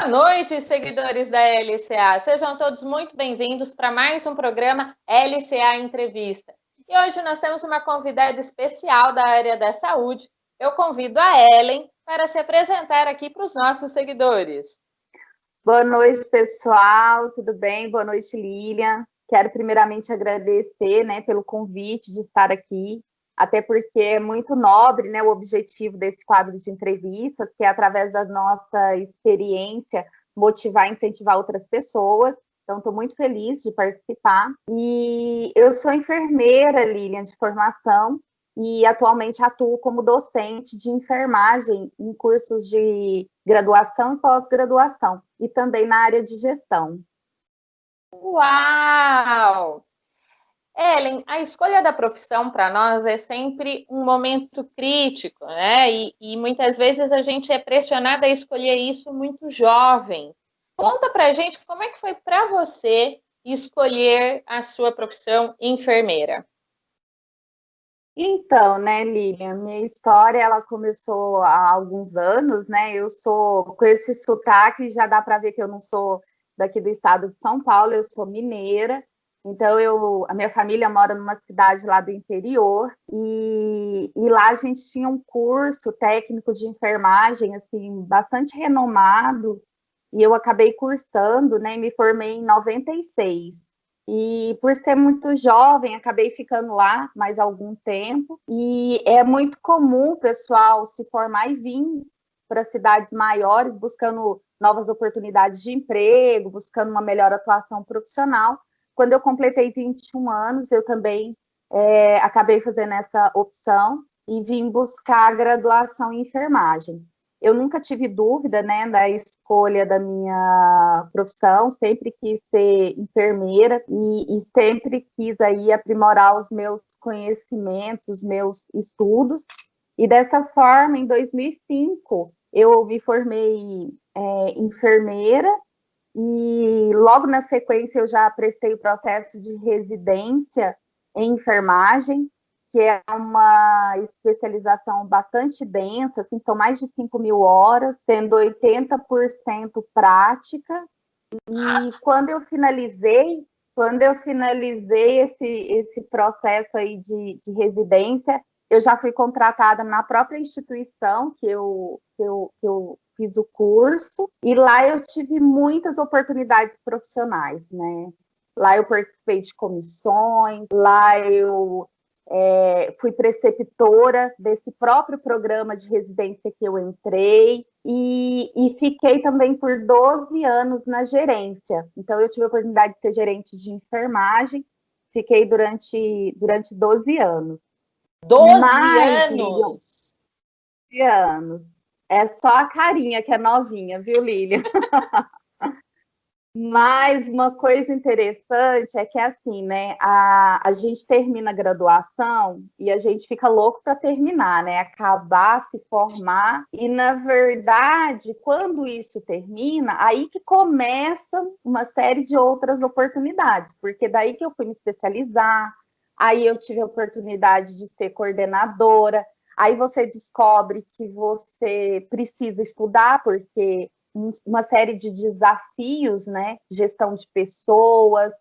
Boa noite, seguidores da LCA. Sejam todos muito bem-vindos para mais um programa LCA Entrevista. E hoje nós temos uma convidada especial da área da saúde. Eu convido a Ellen para se apresentar aqui para os nossos seguidores. Boa noite, pessoal. Tudo bem? Boa noite, Lilian. Quero primeiramente agradecer, pelo convite de estar aqui, até porque é muito nobre, o objetivo desse quadro de entrevistas, que é, através da nossa experiência, motivar e incentivar outras pessoas. Então, estou muito feliz de participar. E eu sou enfermeira, Lilian, de formação, e atualmente atuo como docente de enfermagem em cursos de graduação e pós-graduação, e também na área de gestão. Uau! Ellen, a escolha da profissão para nós é sempre um momento crítico, né? E muitas vezes a gente é pressionada a escolher isso muito jovem. Conta para a gente como é que foi para você escolher a sua profissão enfermeira. Então, Lilian, minha história, ela começou há alguns anos, Eu sou, com esse sotaque, já dá para ver que eu não sou daqui do estado de São Paulo, eu sou mineira. Então, a minha família mora numa cidade lá do interior, e lá a gente tinha um curso técnico de enfermagem, assim, bastante renomado, e eu acabei cursando, e me formei em 96. E por ser muito jovem, acabei ficando lá mais algum tempo. E é muito comum o pessoal se formar e vir para cidades maiores, buscando novas oportunidades de emprego, buscando uma melhor atuação profissional. Quando eu completei 21 anos, eu também acabei fazendo essa opção e vim buscar a graduação em enfermagem. Eu nunca tive dúvida, da escolha da minha profissão, sempre quis ser enfermeira e sempre quis aí aprimorar os meus conhecimentos, os meus estudos. E dessa forma, em 2005, eu me formei enfermeira e logo na sequência eu já prestei o processo de residência em enfermagem, que é uma especialização bastante densa, assim, são mais de 5.000 horas, sendo 80% prática. E quando eu finalizei esse processo aí de residência, eu já fui contratada na própria instituição que eu fiz o curso, e lá eu tive muitas oportunidades profissionais, Lá eu participei de comissões, lá eu fui preceptora desse próprio programa de residência que eu entrei, e fiquei também por 12 anos na gerência. Então, eu tive a oportunidade de ser gerente de enfermagem, fiquei durante 12 anos. 12 anos? 12 anos. É só a carinha que é novinha, viu, Lilian? Mas uma coisa interessante é que, assim, a gente termina a graduação e a gente fica louco para terminar, acabar, se formar. E, na verdade, quando isso termina, aí que começa uma série de outras oportunidades, porque daí que eu fui me especializar, aí eu tive a oportunidade de ser coordenadora, aí você descobre que você precisa estudar, porque uma série de desafios, Gestão de pessoas,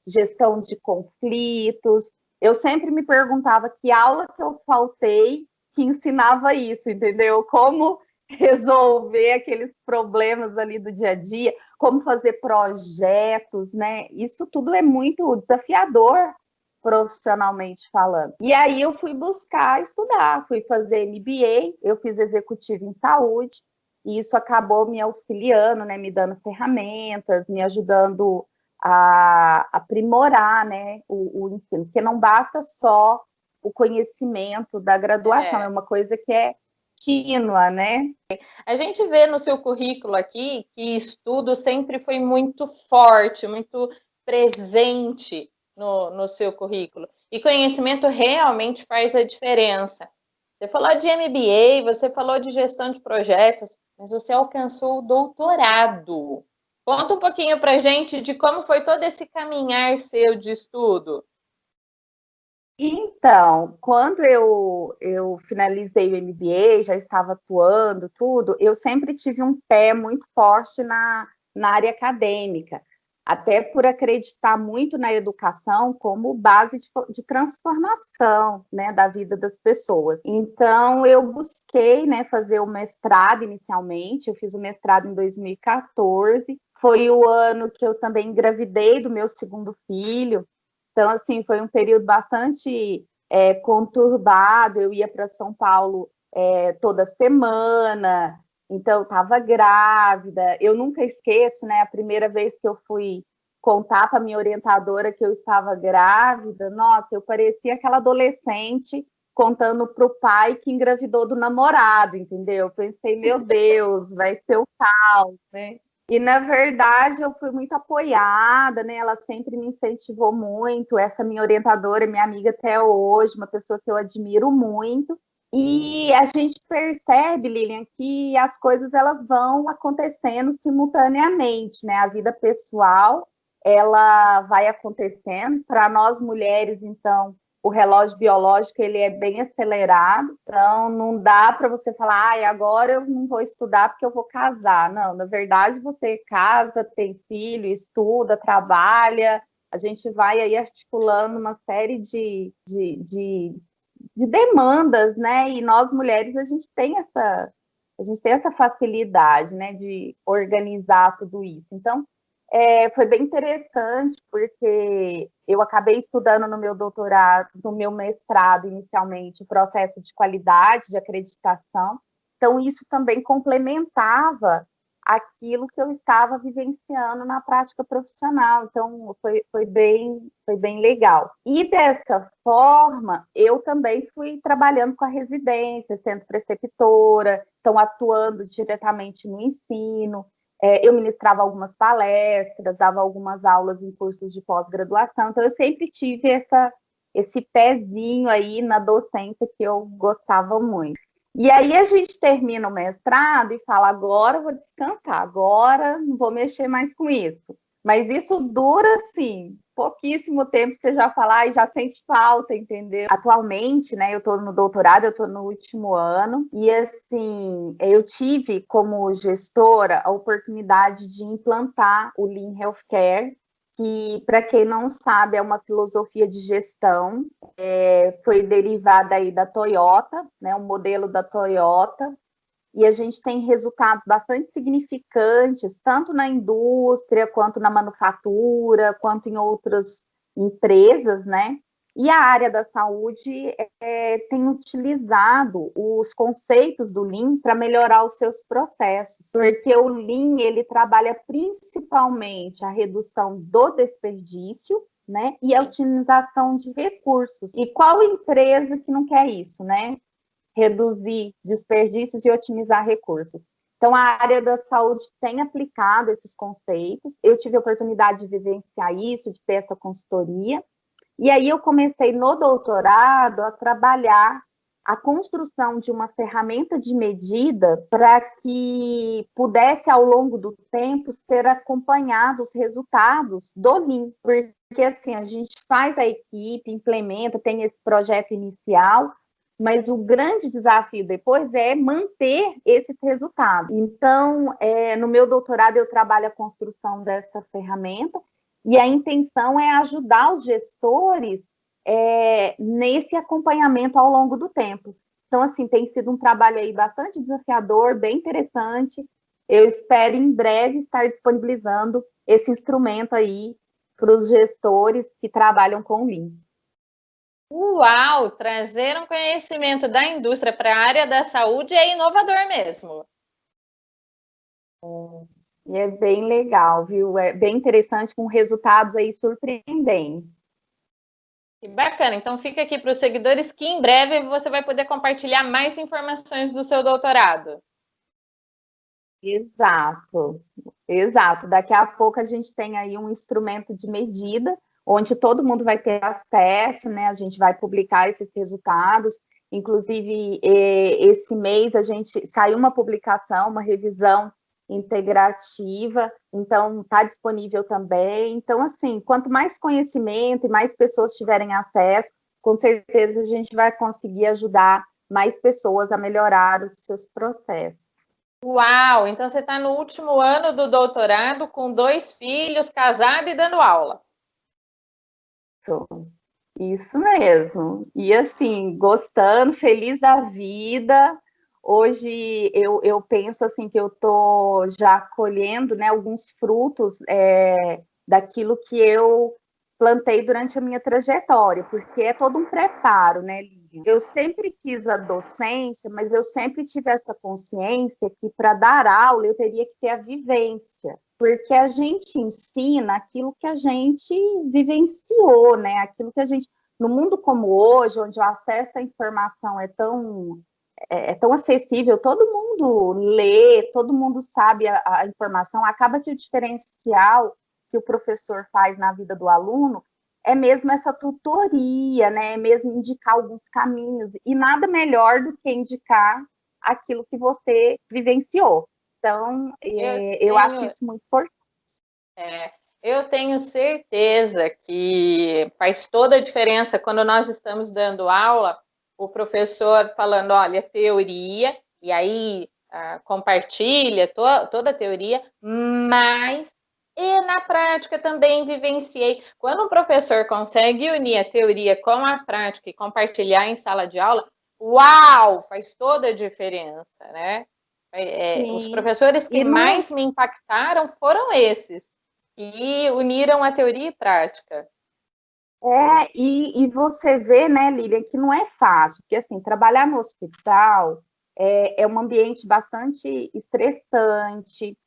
gestão de conflitos. Eu sempre me perguntava que aula que eu faltei que ensinava isso, entendeu? Como resolver aqueles problemas ali do dia a dia, como fazer projetos, Isso tudo é muito desafiador profissionalmente falando. E aí eu fui buscar estudar, fui fazer MBA, eu fiz executivo em saúde, e isso acabou me auxiliando, me dando ferramentas, me ajudando a aprimorar, o ensino, porque não basta só o conhecimento da graduação, é uma coisa que é contínua, A gente vê no seu currículo aqui que estudo sempre foi muito forte, muito presente no seu currículo. E conhecimento realmente faz a diferença. Você falou de MBA, você falou de gestão de projetos, mas você alcançou o doutorado. Conta um pouquinho para a gente de como foi todo esse caminhar seu de estudo. Então, quando eu finalizei o MBA, já estava atuando, tudo, eu sempre tive um pé muito forte na área acadêmica, até por acreditar muito na educação como base de transformação, né, da vida das pessoas. Então, eu busquei, né, fazer o mestrado inicialmente, eu fiz o mestrado em 2014, foi o ano que eu também engravidei do meu segundo filho. Então, assim, foi um período bastante conturbado. Eu ia para São Paulo toda semana, então eu estava grávida. Eu nunca esqueço, né? A primeira vez que eu fui contar para minha orientadora que eu estava grávida, nossa, eu parecia aquela adolescente contando para o pai que engravidou do namorado, entendeu? Eu pensei, meu Deus, vai ser o caos, né? E, na verdade, eu fui muito apoiada, né? Ela sempre me incentivou muito. Essa minha orientadora, minha amiga até hoje, uma pessoa que eu admiro muito. E a gente percebe, Lilian, que as coisas elas vão acontecendo simultaneamente, né? A vida pessoal, ela vai acontecendo. Para nós mulheres, então, o relógio biológico ele é bem acelerado, então não dá para você falar, agora eu não vou estudar porque eu vou casar. Não, na verdade você casa, tem filho, estuda, trabalha, a gente vai aí articulando uma série de demandas, né? E nós mulheres a gente tem essa facilidade, né, de organizar tudo isso. Então, foi bem interessante, porque eu acabei estudando no meu doutorado, no meu mestrado, inicialmente, o processo de qualidade, de acreditação. Então, isso também complementava aquilo que eu estava vivenciando na prática profissional. Então, foi bem legal. E dessa forma, eu também fui trabalhando com a residência, sendo preceptora, então atuando diretamente no ensino. Eu ministrava algumas palestras, dava algumas aulas em cursos de pós-graduação, então eu sempre tive esse pezinho aí na docência que eu gostava muito. E aí a gente termina o mestrado e fala, agora eu vou descansar, agora não vou mexer mais com isso. Mas isso dura, assim, pouquíssimo tempo, você já fala e já sente falta, entendeu? Atualmente, né, eu estou no doutorado, eu estou no último ano, e assim, eu tive como gestora a oportunidade de implantar o Lean Healthcare, que, para quem não sabe, é uma filosofia de gestão, foi derivada aí da Toyota, né, um modelo da Toyota, e a gente tem resultados bastante significantes, tanto na indústria, quanto na manufatura, quanto em outras empresas, né? E a área da saúde tem utilizado os conceitos do Lean para melhorar os seus processos, porque o Lean ele trabalha principalmente a redução do desperdício, né? E a otimização de recursos. E qual empresa que não quer isso, né? Reduzir desperdícios e otimizar recursos. Então, a área da saúde tem aplicado esses conceitos. Eu tive a oportunidade de vivenciar isso, de ter essa consultoria. E aí eu comecei no doutorado a trabalhar a construção de uma ferramenta de medida para que pudesse, ao longo do tempo, ser acompanhado os resultados do Lean. Porque, assim, a gente faz a equipe, implementa, tem esse projeto inicial, mas o grande desafio depois é manter esses resultados. Então, no meu doutorado, eu trabalho a construção dessa ferramenta, e a intenção é ajudar os gestores nesse acompanhamento ao longo do tempo. Então, assim, tem sido um trabalho aí bastante desafiador, bem interessante. Eu espero em breve estar disponibilizando esse instrumento aí para os gestores que trabalham com Lean. Uau! Trazer um conhecimento da indústria para a área da saúde é inovador mesmo. E é bem legal, viu? É bem interessante, com resultados aí surpreendentes. Que bacana. Então fica aqui para os seguidores que em breve você vai poder compartilhar mais informações do seu doutorado. Exato, exato. Daqui a pouco a gente tem aí um instrumento de medida, onde todo mundo vai ter acesso, né? A gente vai publicar esses resultados. Inclusive, esse mês a gente saiu uma publicação, uma revisão integrativa, então está disponível também. Então, assim, quanto mais conhecimento e mais pessoas tiverem acesso, com certeza a gente vai conseguir ajudar mais pessoas a melhorar os seus processos. Uau! Então você está no último ano do doutorado com 2 filhos, casada e dando aula. Isso mesmo. E assim, gostando, feliz da vida. Hoje eu penso assim que eu estou já colhendo, né, alguns frutos daquilo que eu plantei durante a minha trajetória, porque é todo um preparo, né, Lívia? Eu sempre quis a docência, mas eu sempre tive essa consciência que para dar aula eu teria que ter a vivência, porque a gente ensina aquilo que a gente vivenciou, né? Aquilo que a gente, no mundo como hoje, onde o acesso à informação é tão acessível, todo mundo lê, todo mundo sabe a informação, acaba que o diferencial que o professor faz na vida do aluno é mesmo essa tutoria, né? É mesmo indicar alguns caminhos, e nada melhor do que indicar aquilo que você vivenciou. Então, eu acho isso muito importante. Eu tenho certeza que faz toda a diferença quando nós estamos dando aula, o professor falando, olha, teoria, e aí compartilha toda a teoria, mas e na prática também vivenciei. Quando o professor consegue unir a teoria com a prática e compartilhar em sala de aula, uau, faz toda a diferença, né? Os professores que mais me impactaram foram esses, que uniram a teoria e prática. E você vê, né, Lilian, que não é fácil, porque assim, trabalhar no hospital é um ambiente bastante estressante,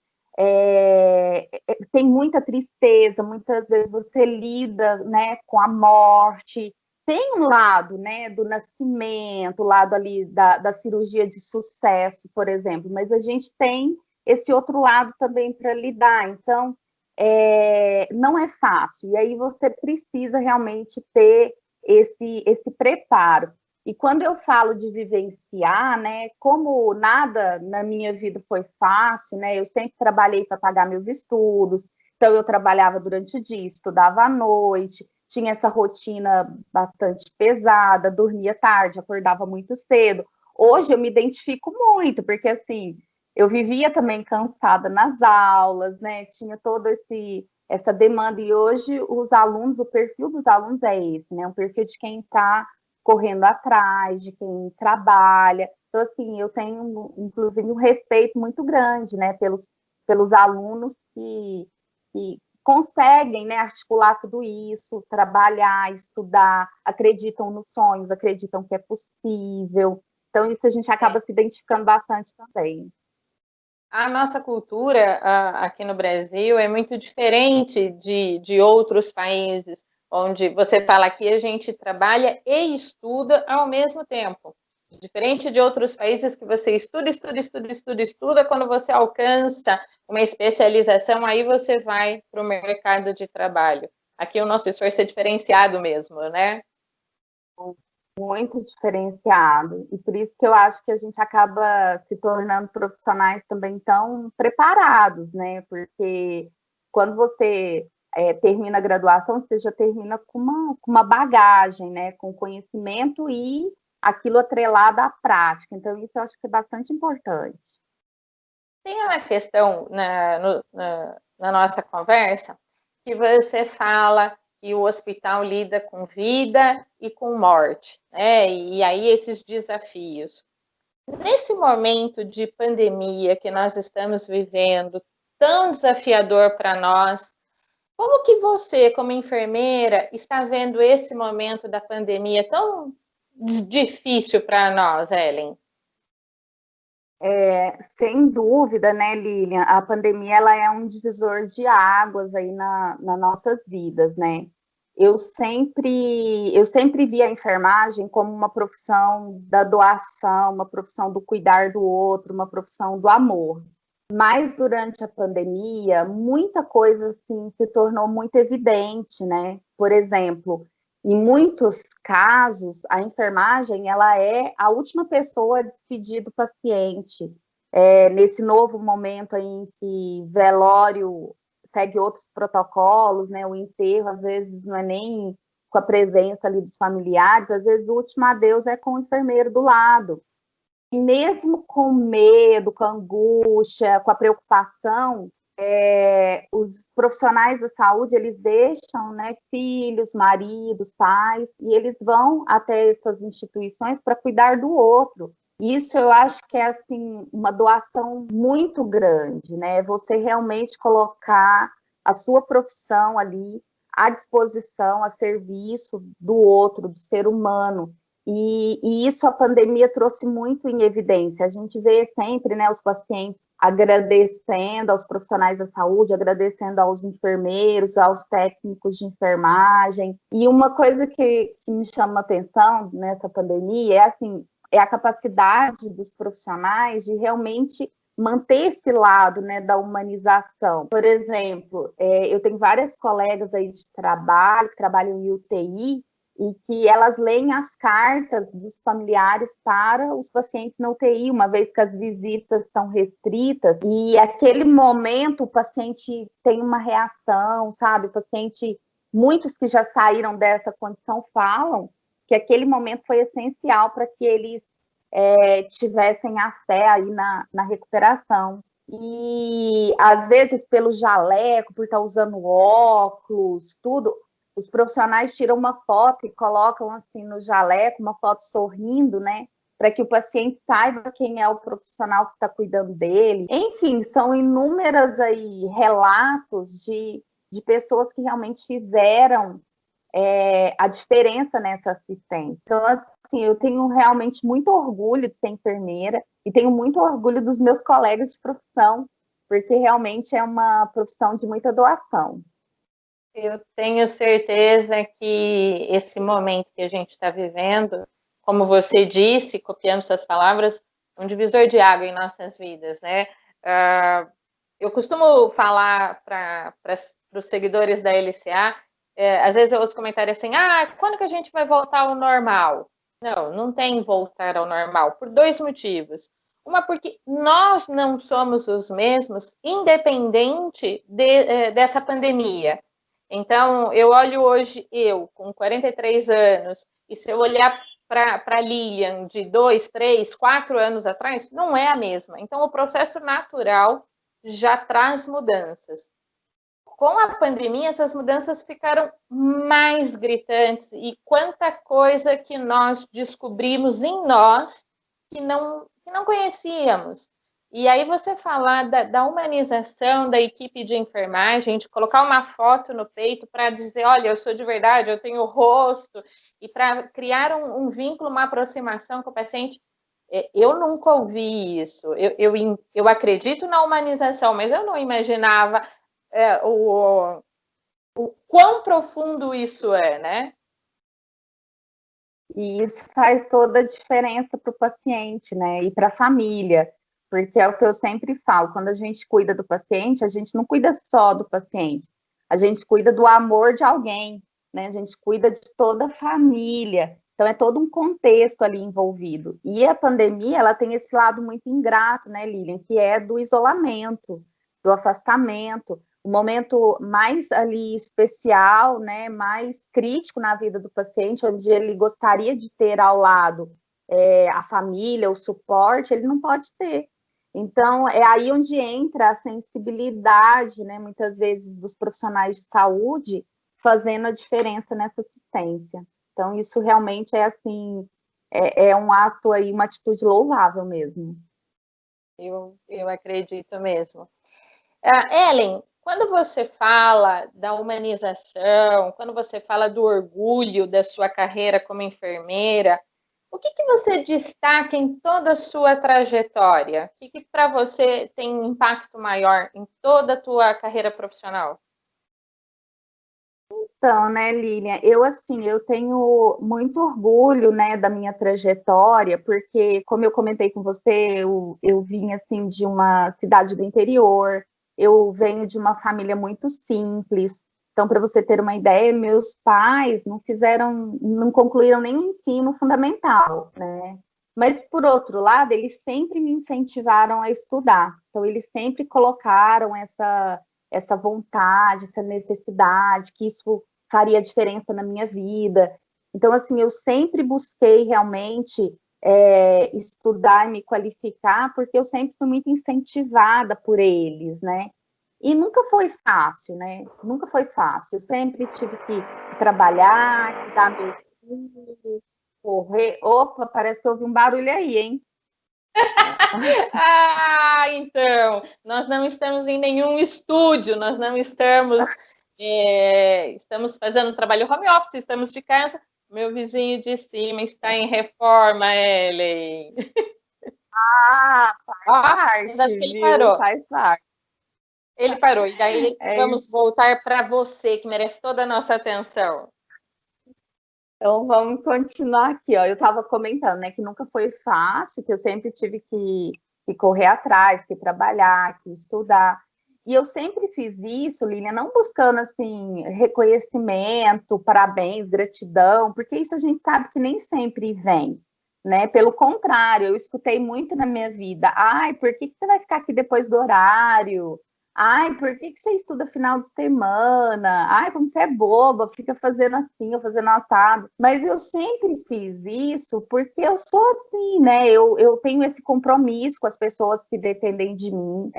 tem muita tristeza, muitas vezes você lida, né, com a morte. Tem um lado, né, do nascimento, o lado ali da cirurgia de sucesso, por exemplo, mas a gente tem esse outro lado também para lidar. Então, não é fácil, e aí você precisa realmente ter esse preparo. E quando eu falo de vivenciar, né, como nada na minha vida foi fácil, né, eu sempre trabalhei para pagar meus estudos, então eu trabalhava durante o dia, estudava à noite, tinha essa rotina bastante pesada, dormia tarde, acordava muito cedo. Hoje eu me identifico muito, porque assim, eu vivia também cansada nas aulas, né? Tinha toda essa demanda, e hoje os alunos, o perfil dos alunos é esse, né? Um perfil de quem está correndo atrás, de quem trabalha. Então, assim, eu tenho, inclusive, um respeito muito grande, né, pelos alunos que conseguem, né, articular tudo isso, trabalhar, estudar, acreditam nos sonhos, acreditam que é possível. Então, isso a gente acaba se identificando bastante também. A nossa cultura aqui no Brasil é muito diferente de outros países, onde você fala que a gente trabalha e estuda ao mesmo tempo. Diferente de outros países que você estuda, quando você alcança uma especialização, aí você vai para o mercado de trabalho. Aqui o nosso esforço é diferenciado mesmo, né? Muito diferenciado, e por isso que eu acho que a gente acaba se tornando profissionais também tão preparados, né? Porque quando você termina a graduação, você já termina com uma bagagem, né? Com conhecimento e aquilo atrelado à prática. Então, isso eu acho que é bastante importante. Tem uma questão na nossa conversa que você fala que o hospital lida com vida e com morte, né? E aí esses desafios. Nesse momento de pandemia que nós estamos vivendo, tão desafiador para nós, como que você, como enfermeira, está vendo esse momento da pandemia tão difícil para nós, Ellen? Sem dúvida, né, Lilian, a pandemia ela é um divisor de águas aí nas nossas vidas, né? Eu sempre vi a enfermagem como uma profissão da doação, uma profissão do cuidar do outro, uma profissão do amor. Mas durante a pandemia, muita coisa assim se tornou muito evidente, né? Por exemplo, em muitos casos, a enfermagem ela é a última pessoa a despedir do paciente. Nesse novo momento em que velório segue outros protocolos, né? O enterro às vezes não é nem com a presença ali dos familiares, às vezes o último adeus é com o enfermeiro do lado. E mesmo com medo, com angústia, com a preocupação, os profissionais da saúde, eles deixam, né, filhos, maridos, pais, e eles vão até essas instituições para cuidar do outro. Isso eu acho que é assim, uma doação muito grande, né? Você realmente colocar a sua profissão ali à disposição, a serviço do outro, do ser humano. E isso a pandemia trouxe muito em evidência. A gente vê sempre, né, os pacientes agradecendo aos profissionais da saúde, agradecendo aos enfermeiros, aos técnicos de enfermagem. E uma coisa que me chama a atenção nessa pandemia é assim, é a capacidade dos profissionais de realmente manter esse lado, né, da humanização. Por exemplo, eu tenho várias colegas aí de trabalho, que trabalham em UTI, e que elas leem as cartas dos familiares para os pacientes na UTI, uma vez que as visitas são restritas, e aquele momento o paciente tem uma reação, sabe? O paciente, muitos que já saíram dessa condição falam que aquele momento foi essencial para que eles tivessem a fé aí na recuperação. E, às vezes, pelo jaleco, por estar usando óculos, tudo, os profissionais tiram uma foto e colocam assim no jaleco, uma foto sorrindo, né? Para que o paciente saiba quem é o profissional que está cuidando dele. Enfim, são inúmeras aí relatos de pessoas que realmente fizeram a diferença nessa assistência. Então, assim, eu tenho realmente muito orgulho de ser enfermeira e tenho muito orgulho dos meus colegas de profissão, porque realmente é uma profissão de muita doação. Eu tenho certeza que esse momento que a gente está vivendo, como você disse, copiando suas palavras, um divisor de água em nossas vidas, né? Eu costumo falar para os seguidores da LCA, às vezes eu ouço comentários assim, quando que a gente vai voltar ao normal? Não tem voltar ao normal, por dois motivos. Uma, porque nós não somos os mesmos, independente dessa pandemia. Então, eu olho hoje, eu, com 43 anos, e se eu olhar para a Lilian de 2, 3, 4 anos atrás, não é a mesma. Então, o processo natural já traz mudanças. Com a pandemia, essas mudanças ficaram mais gritantes, e quanta coisa que nós descobrimos em nós que não conhecíamos. E aí você falar da humanização da equipe de enfermagem, de colocar uma foto no peito para dizer, olha, eu sou de verdade, eu tenho rosto, e para criar um vínculo, uma aproximação com o paciente, eu nunca ouvi isso. Eu acredito na humanização, mas eu não imaginava o quão profundo isso é, né? E isso faz toda a diferença para o paciente, né? E para a família, porque é o que eu sempre falo, quando a gente cuida do paciente, a gente não cuida só do paciente, a gente cuida do amor de alguém, né? A gente cuida de toda a família. Então, é todo um contexto ali envolvido. E a pandemia, ela tem esse lado muito ingrato, né, Lilian, que é do isolamento, do afastamento, o momento mais ali especial, né, mais crítico na vida do paciente, onde ele gostaria de ter ao lado a família, o suporte, ele não pode ter. Então, é aí onde entra a sensibilidade, né, muitas vezes, dos profissionais de saúde, fazendo a diferença nessa assistência. Então, isso realmente é assim, é um ato aí, uma atitude louvável mesmo. Eu acredito mesmo. Ellen, quando você fala da humanização, quando você fala do orgulho da sua carreira como enfermeira, o que você destaca em toda a sua trajetória? O que para você tem impacto maior em toda a tua carreira profissional? Então, né, Lilian, eu tenho muito orgulho, né, da minha trajetória, porque, como eu comentei com você, eu vim, assim, de uma cidade do interior, eu venho de uma família muito simples. Então, para você ter uma ideia, meus pais não concluíram nem o ensino fundamental, né? Mas, por outro lado, eles sempre me incentivaram a estudar. Então, eles sempre colocaram essa vontade, essa necessidade, que isso faria diferença na minha vida. Então, assim, eu sempre busquei realmente estudar e me qualificar, porque eu sempre fui muito incentivada por eles, né? E nunca foi fácil, né? Nunca foi fácil. Eu sempre tive que trabalhar, cuidar meus filhos, correr. Opa, parece que eu ouvi um barulho aí, hein? Ah, então, nós não estamos em nenhum estúdio, nós não estamos, estamos fazendo trabalho home office, estamos de casa. Meu vizinho de cima está em reforma, Ellen. Ah, faz Mas acho parte, que ele viu? parou. Faz parte. Ele parou. E daí É isso. vamos voltar para você, que merece toda a nossa atenção. Então, vamos continuar aqui, ó. Eu estava comentando, né, que nunca foi fácil, que eu sempre tive que correr atrás, que trabalhar, que estudar. E eu sempre fiz isso, Lilian, não buscando, assim, reconhecimento, parabéns, gratidão, porque isso a gente sabe que nem sempre vem, né? Pelo contrário, eu escutei muito na minha vida. Ai, por que você vai ficar aqui depois do horário? Ai, por que você estuda final de semana? Ai, como você é boba, fica fazendo assim, ou fazendo assado. Mas eu sempre fiz isso porque eu sou assim, né? Eu tenho esse compromisso com as pessoas que dependem de mim,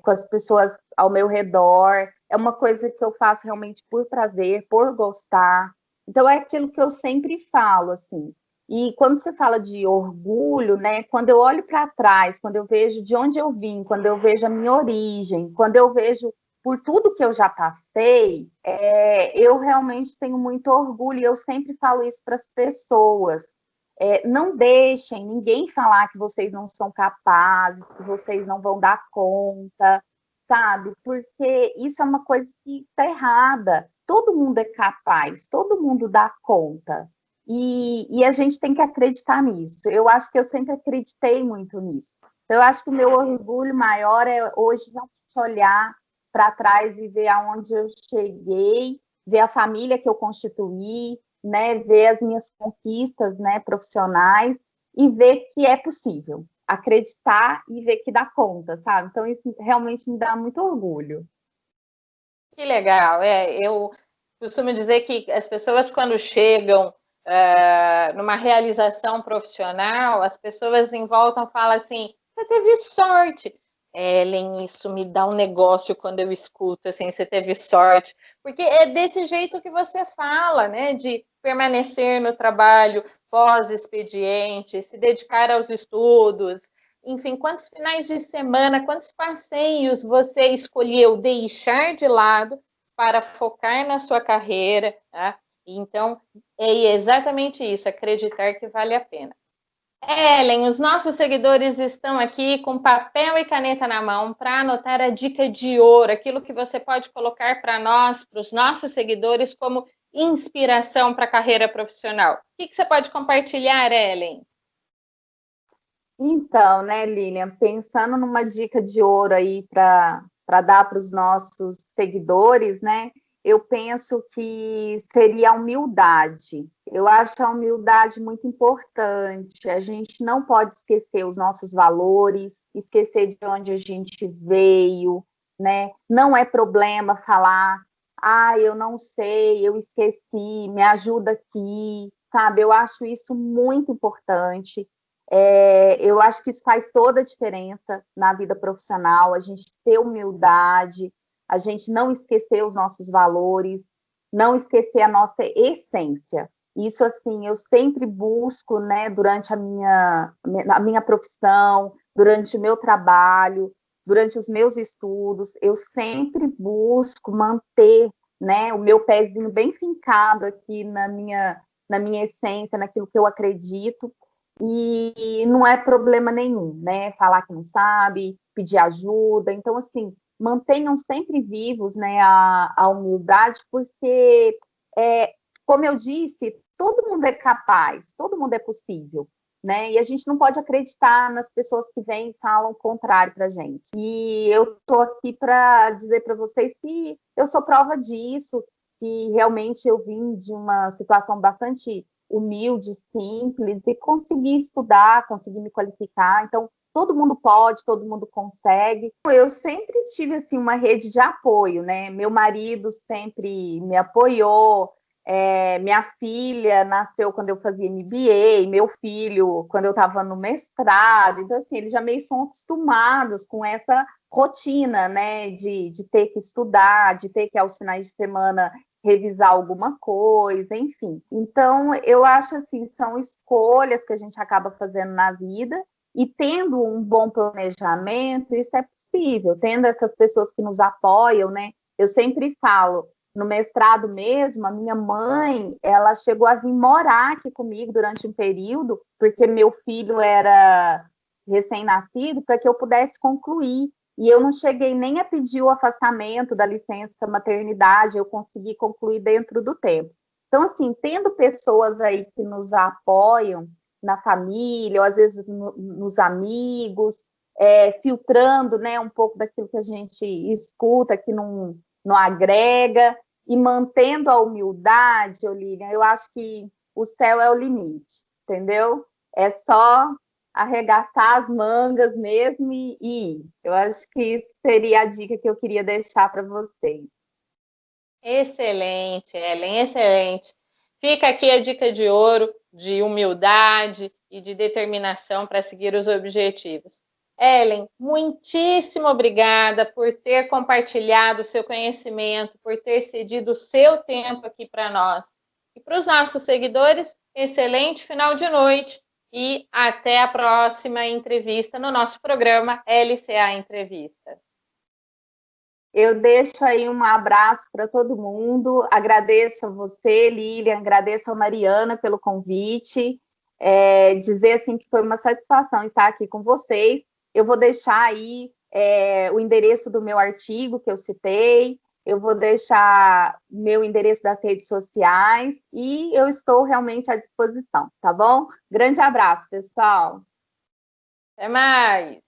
com as pessoas ao meu redor. É uma coisa que eu faço realmente por prazer, por gostar. Então, é aquilo que eu sempre falo, assim. E quando você fala de orgulho, né? Quando eu olho para trás, quando eu vejo de onde eu vim, quando eu vejo a minha origem, quando eu vejo por tudo que eu já passei, eu realmente tenho muito orgulho e eu sempre falo isso para as pessoas. Não deixem ninguém falar que vocês não são capazes, que vocês não vão dar conta, sabe? Porque isso é uma coisa que está errada. Todo mundo é capaz, todo mundo dá conta. E a gente tem que acreditar nisso. Eu acho que eu sempre acreditei muito nisso. Então, eu acho que o meu orgulho maior é hoje realmente olhar para trás e ver aonde eu cheguei, ver a família que eu constituí, né, ver as minhas conquistas, né, profissionais e ver que é possível. Acreditar e ver que dá conta, sabe? Então, isso realmente me dá muito orgulho. Que legal. Eu costumo dizer que as pessoas, quando chegam numa realização profissional, as pessoas em volta falam assim: você teve sorte. Ellen, isso me dá um negócio quando eu escuto assim, você teve sorte, porque é desse jeito que você fala, né? De permanecer no trabalho pós-expediente, se dedicar aos estudos. Enfim, quantos finais de semana, quantos passeios você escolheu deixar de lado para focar na sua carreira, tá? Então, é exatamente isso, acreditar que vale a pena. Ellen, os nossos seguidores estão aqui com papel e caneta na mão para anotar a dica de ouro, aquilo que você pode colocar para nós, para os nossos seguidores, como inspiração para a carreira profissional. O que você pode compartilhar, Ellen? Então, né, Lilian, pensando numa dica de ouro aí para dar para os nossos seguidores, né? Eu penso que seria a humildade. Eu acho a humildade muito importante. A gente não pode esquecer os nossos valores, esquecer de onde a gente veio, né? Não é problema falar, eu não sei, eu esqueci, me ajuda aqui, sabe? Eu acho isso muito importante. Eu acho que isso faz toda a diferença na vida profissional, a gente ter humildade, a gente não esquecer os nossos valores, não esquecer a nossa essência. Isso, assim, eu sempre busco, né, durante a minha profissão, durante o meu trabalho, durante os meus estudos, eu sempre busco manter, né, o meu pezinho bem fincado aqui na minha essência, naquilo que eu acredito, e não é problema nenhum, né? Falar que não sabe, pedir ajuda. Então, assim, mantenham sempre vivos, né, a humildade, porque, como eu disse, todo mundo é capaz, todo mundo é possível, né? E a gente não pode acreditar nas pessoas que vêm e falam o contrário para a gente. E eu estou aqui para dizer para vocês que eu sou prova disso, que realmente eu vim de uma situação bastante humilde, simples, e conseguir estudar, conseguir me qualificar. Então, todo mundo pode, todo mundo consegue. Eu sempre tive assim uma rede de apoio, né? Meu marido sempre me apoiou. Minha filha nasceu quando eu fazia MBA, meu filho quando eu estava no mestrado. Então, assim, eles já meio são acostumados com essa rotina, né? De ter que estudar, de ter que, aos finais de semana, revisar alguma coisa, enfim. Então, eu acho assim, são escolhas que a gente acaba fazendo na vida e tendo um bom planejamento, isso é possível, tendo essas pessoas que nos apoiam, né? Eu sempre falo, no mestrado mesmo, a minha mãe, ela chegou a vir morar aqui comigo durante um período, porque meu filho era recém-nascido, para que eu pudesse concluir. E eu não cheguei nem a pedir o afastamento da licença maternidade, eu consegui concluir dentro do tempo. Então, assim, tendo pessoas aí que nos apoiam na família, ou às vezes nos amigos, filtrando, né, um pouco daquilo que a gente escuta, que não agrega, e mantendo a humildade, Olívia, eu acho que o céu é o limite, entendeu? É só arregaçar as mangas mesmo e ir. Eu acho que isso seria a dica que eu queria deixar para vocês. Excelente, Ellen, excelente. Fica aqui a dica de ouro, de humildade e de determinação para seguir os objetivos. Ellen, muitíssimo obrigada por ter compartilhado o seu conhecimento, por ter cedido o seu tempo aqui para nós. E para os nossos seguidores, excelente final de noite e até a próxima entrevista no nosso programa LCA Entrevista. Eu deixo aí um abraço para todo mundo, agradeço a você, Lilian, agradeço a Mariana pelo convite, dizer assim que foi uma satisfação estar aqui com vocês. Eu vou deixar aí o endereço do meu artigo que eu citei, eu vou deixar meu endereço das redes sociais e eu estou realmente à disposição, tá bom? Grande abraço, pessoal. Até mais!